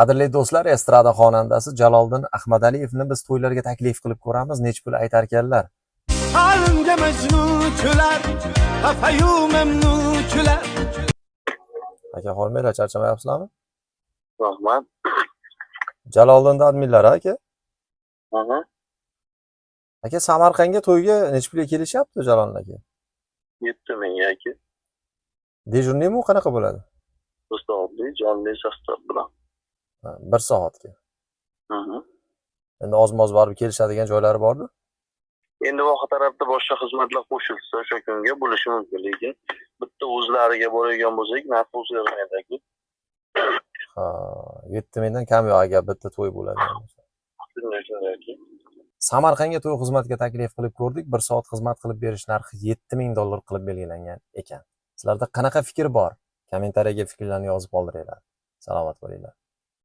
Qadrli do'stlar, estrada xonandasi Jaloliddin Ahmadaliyevni biz to'ylarga taklif qilib ko'ramiz. Nech pul aytar ekanlar? Qalbimga majnun kular, xafayu mamnun kular. Aka, holmanglar, charchamayapsizlarmi? Rahmat. Jaloliddin adminlar aka. Aha. Aka, Samarqandga to'yga nech pulga kelishyapti Jaloliddin aka? 7000 yoki Dejurniymi u qanaqa bo'ladi? soatli jonli sostav bilan. 1 soatga. Aha. Endi oz-moz borib kelishadigan joylari bormi? Endi voha tarafda boshqa xizmatlar qo'shilsa o'sha kunga bo'lishi mumkin, lekin bitta o'zlariga bo'ladigan bo'lsak, narx o'zgarmaydi. Ha, 7000 dan kam yo'q agar bitta to'y bo'ladigan bo'lsa. Shunday. Samarqandga to'y xizmatiga taklif qilib ko'rdik. 1 soat xizmat qilib berish narxi $7000 qilib belgilangan ekan. Sizlarda qanaqa fikr bor? Kommentariyaga fikrlarni yozib qoldiringlar. Salomat bo'linglar.